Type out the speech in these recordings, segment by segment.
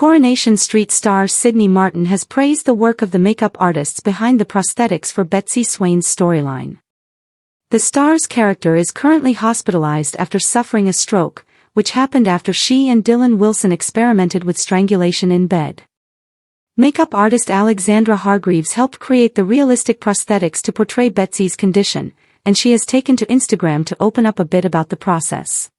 Coronation Street star Sydney Martin has praised the work of the makeup artists behind the prosthetics for Betsy Swain's storyline. The star's character is currently hospitalized after suffering a stroke, which happened after she and Dylan Wilson experimented with strangulation in bed. Makeup artist Alexandra Hargreaves helped create the realistic prosthetics to portray Betsy's condition, and she has taken to Instagram to open up a bit about the process.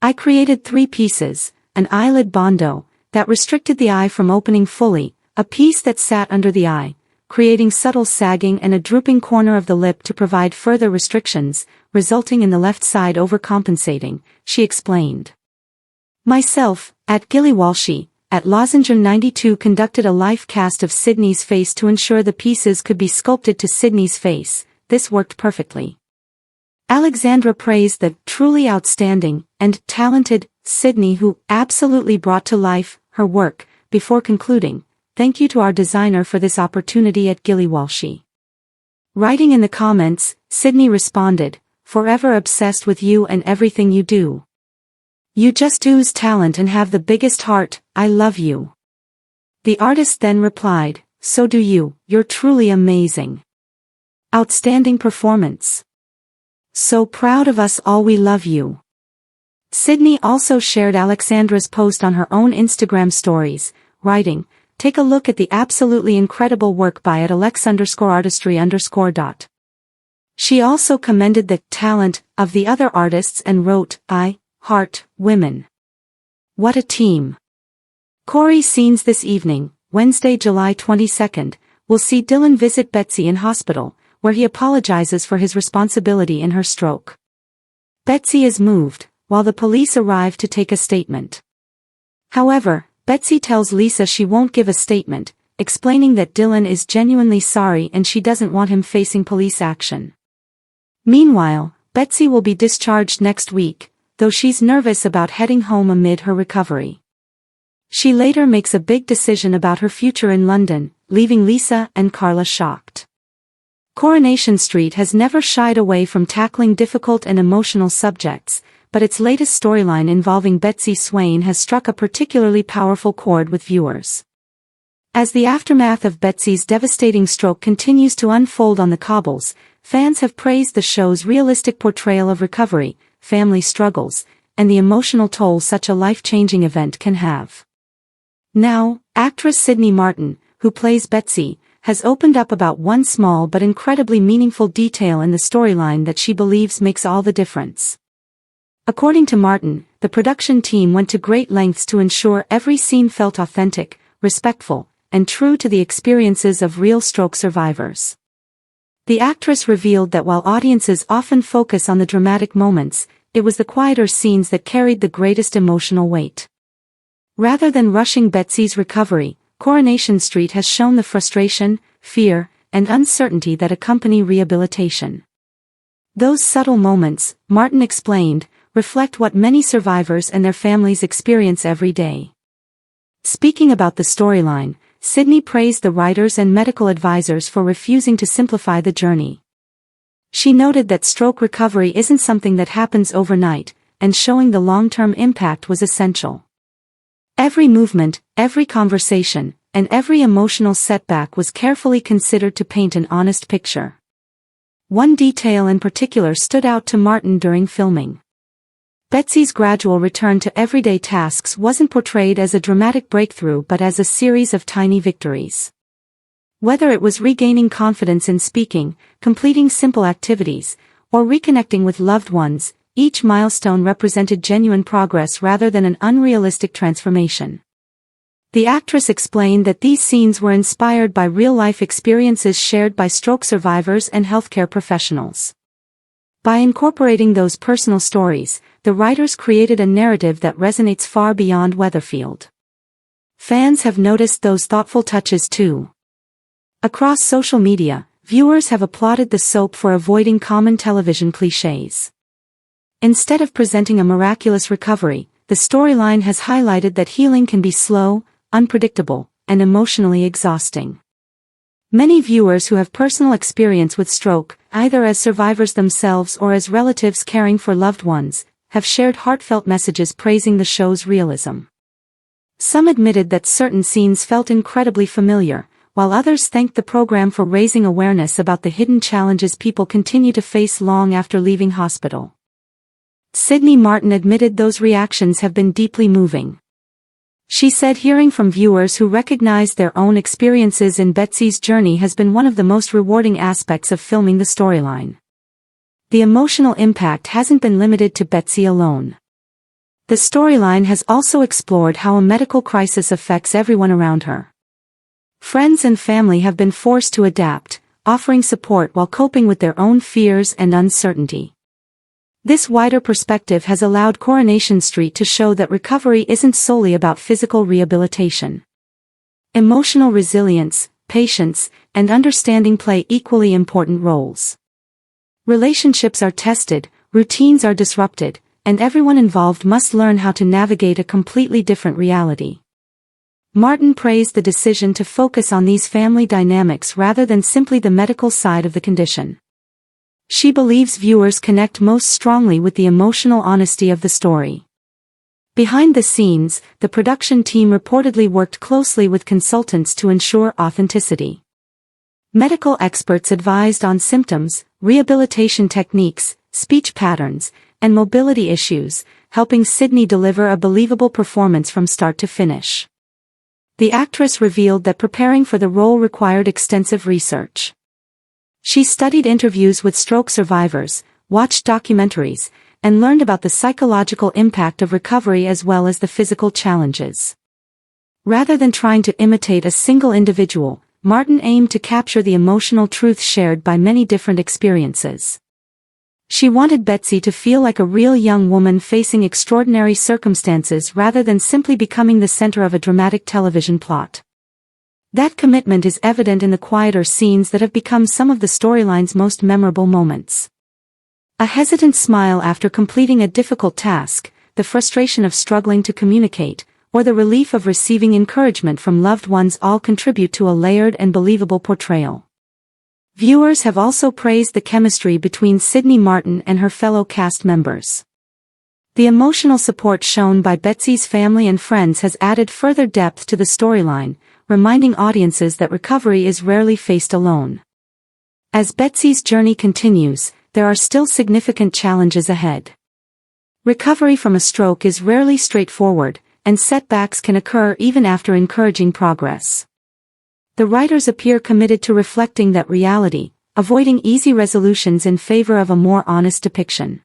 "I created 3 pieces, an eyelid bondo that restricted the eye from opening fully, a piece that sat under the eye, creating subtle sagging and a drooping corner of the lip to provide further restrictions, resulting in the left side overcompensating," she explained. "Myself, at Gilly Walshy, at Lozenger 92 conducted a life cast of Sydney's face to ensure the pieces could be sculpted to Sydney's face. This worked perfectly." Alexandra praised the truly outstanding and talented Sydney, who absolutely brought to life her work, before concluding, "Thank you to our designer for this opportunity at Gilly Walshy." Writing in the comments, Sydney responded, "Forever obsessed with you and everything you do. You just ooze talent and have the biggest heart, I love you." The artist then replied, "So do you, you're truly amazing. Outstanding performance. So proud of us all, we love you." Sydney also shared Alexandra's post on her own Instagram stories, writing, "Take a look at the absolutely incredible work by @Alex_artistry_. She also commended the talent of the other artists and wrote, "I heart women. What a team." Corey scenes this evening, Wednesday, July 22nd, will see Dylan visit Betsy in hospital, where he apologizes for his responsibility in her stroke. Betsy is moved, while the police arrive to take a statement. However, Betsy tells Lisa she won't give a statement, explaining that Dylan is genuinely sorry and she doesn't want him facing police action. Meanwhile, Betsy will be discharged next week, though she's nervous about heading home amid her recovery. She later makes a big decision about her future in London, leaving Lisa and Carla shocked. Coronation Street has never shied away from tackling difficult and emotional subjects, but its latest storyline involving Betsy Swain has struck a particularly powerful chord with viewers. As the aftermath of Betsy's devastating stroke continues to unfold on the cobbles, fans have praised the show's realistic portrayal of recovery, family struggles, and the emotional toll such a life-changing event can have. Now, actress Sydney Martin, who plays Betsy, has opened up about one small but incredibly meaningful detail in the storyline that she believes makes all the difference. According to Martin, the production team went to great lengths to ensure every scene felt authentic, respectful, and true to the experiences of real stroke survivors. The actress revealed that while audiences often focus on the dramatic moments, it was the quieter scenes that carried the greatest emotional weight. Rather than rushing Betsy's recovery, Coronation Street has shown the frustration, fear, and uncertainty that accompany rehabilitation. Those subtle moments, Martin explained, reflect what many survivors and their families experience every day. Speaking about the storyline, Sydney praised the writers and medical advisors for refusing to simplify the journey. She noted that stroke recovery isn't something that happens overnight, and showing the long-term impact was essential. Every movement, every conversation, and every emotional setback was carefully considered to paint an honest picture. One detail in particular stood out to Martin during filming. Betsy's gradual return to everyday tasks wasn't portrayed as a dramatic breakthrough but as a series of tiny victories. Whether it was regaining confidence in speaking, completing simple activities, or reconnecting with loved ones, each milestone represented genuine progress rather than an unrealistic transformation. The actress explained that these scenes were inspired by real-life experiences shared by stroke survivors and healthcare professionals. By incorporating those personal stories, the writers created a narrative that resonates far beyond Weatherfield. Fans have noticed those thoughtful touches too. Across social media, viewers have applauded the soap for avoiding common television clichés. Instead of presenting a miraculous recovery, the storyline has highlighted that healing can be slow, unpredictable, and emotionally exhausting. Many viewers who have personal experience with stroke, either as survivors themselves or as relatives caring for loved ones, have shared heartfelt messages praising the show's realism. Some admitted that certain scenes felt incredibly familiar, while others thanked the program for raising awareness about the hidden challenges people continue to face long after leaving hospital. Sydney Martin admitted those reactions have been deeply moving. She said hearing from viewers who recognized their own experiences in Betsy's journey has been one of the most rewarding aspects of filming the storyline. The emotional impact hasn't been limited to Betsy alone. The storyline has also explored how a medical crisis affects everyone around her. Friends and family have been forced to adapt, offering support while coping with their own fears and uncertainty. This wider perspective has allowed Coronation Street to show that recovery isn't solely about physical rehabilitation. Emotional resilience, patience, and understanding play equally important roles. Relationships are tested, routines are disrupted, and everyone involved must learn how to navigate a completely different reality. Martin praised the decision to focus on these family dynamics rather than simply the medical side of the condition. She believes viewers connect most strongly with the emotional honesty of the story. Behind the scenes, the production team reportedly worked closely with consultants to ensure authenticity. Medical experts advised on symptoms, rehabilitation techniques, speech patterns, and mobility issues, helping Sydney deliver a believable performance from start to finish. The actress revealed that preparing for the role required extensive research. She studied interviews with stroke survivors, watched documentaries, and learned about the psychological impact of recovery as well as the physical challenges. Rather than trying to imitate a single individual, Martin aimed to capture the emotional truth shared by many different experiences. She wanted Betsy to feel like a real young woman facing extraordinary circumstances rather than simply becoming the center of a dramatic television plot. That commitment is evident in the quieter scenes that have become some of the storyline's most memorable moments. A hesitant smile after completing a difficult task, the frustration of struggling to communicate, or the relief of receiving encouragement from loved ones all contribute to a layered and believable portrayal. Viewers have also praised the chemistry between Sydney Martin and her fellow cast members. The emotional support shown by Betsy's family and friends has added further depth to the storyline, reminding audiences that recovery is rarely faced alone. As Betsy's journey continues, there are still significant challenges ahead. Recovery from a stroke is rarely straightforward, and setbacks can occur even after encouraging progress. The writers appear committed to reflecting that reality, avoiding easy resolutions in favor of a more honest depiction.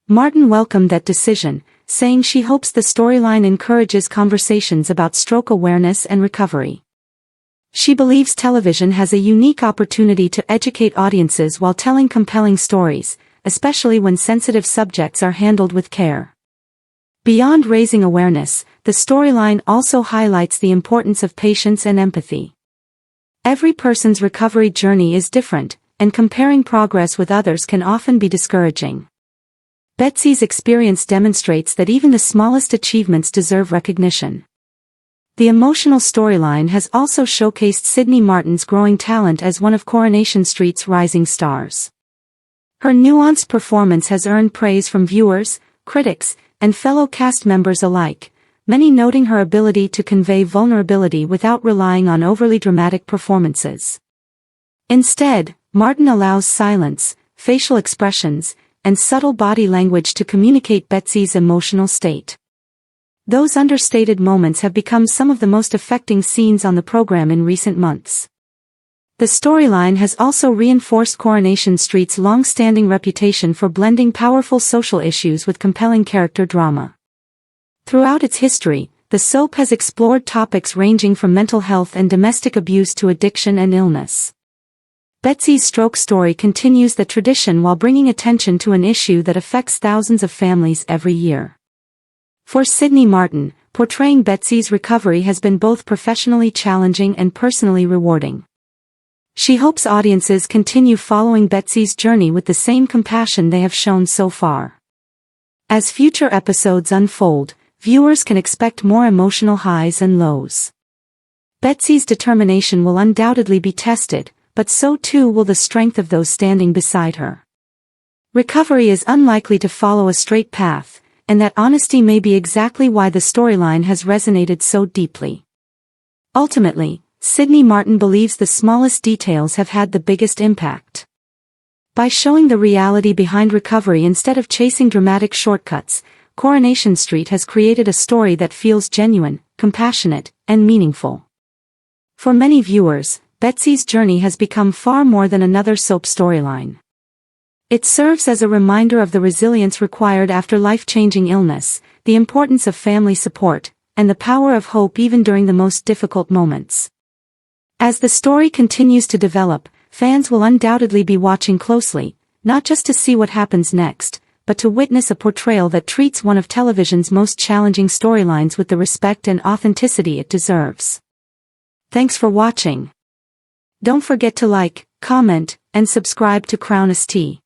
Martin welcomed that decision, saying she hopes the storyline encourages conversations about stroke awareness and recovery. She believes television has a unique opportunity to educate audiences while telling compelling stories, especially when sensitive subjects are handled with care. Beyond raising awareness, the storyline also highlights the importance of patience and empathy. Every person's recovery journey is different, and comparing progress with others can often be discouraging. Betsy's experience demonstrates that even the smallest achievements deserve recognition. The emotional storyline has also showcased Sydney Martin's growing talent as one of Coronation Street's rising stars. Her nuanced performance has earned praise from viewers, critics, and fellow cast members alike, many noting her ability to convey vulnerability without relying on overly dramatic performances. Instead, Martin allows silence, facial expressions, and subtle body language to communicate Betsy's emotional state. Those understated moments have become some of the most affecting scenes on the program in recent months. The storyline has also reinforced Coronation Street's long-standing reputation for blending powerful social issues with compelling character drama. Throughout its history, the soap has explored topics ranging from mental health and domestic abuse to addiction and illness. Betsy's stroke story continues the tradition while bringing attention to an issue that affects thousands of families every year. For Sydney Martin, portraying Betsy's recovery has been both professionally challenging and personally rewarding. She hopes audiences continue following Betsy's journey with the same compassion they have shown so far. As future episodes unfold, viewers can expect more emotional highs and lows. Betsy's determination will undoubtedly be tested, but so too will the strength of those standing beside her. Recovery is unlikely to follow a straight path, and that honesty may be exactly why the storyline has resonated so deeply. Ultimately, Sydney Martin believes the smallest details have had the biggest impact. By showing the reality behind recovery instead of chasing dramatic shortcuts, Coronation Street has created a story that feels genuine, compassionate, and meaningful. For many viewers, Betsy's journey has become far more than another soap storyline. It serves as a reminder of the resilience required after life-changing illness, the importance of family support, and the power of hope even during the most difficult moments. As the story continues to develop, fans will undoubtedly be watching closely, not just to see what happens next, but to witness a portrayal that treats one of television's most challenging storylines with the respect and authenticity it deserves. Thanks for watching. Don't forget to like, comment, and subscribe to Coronation.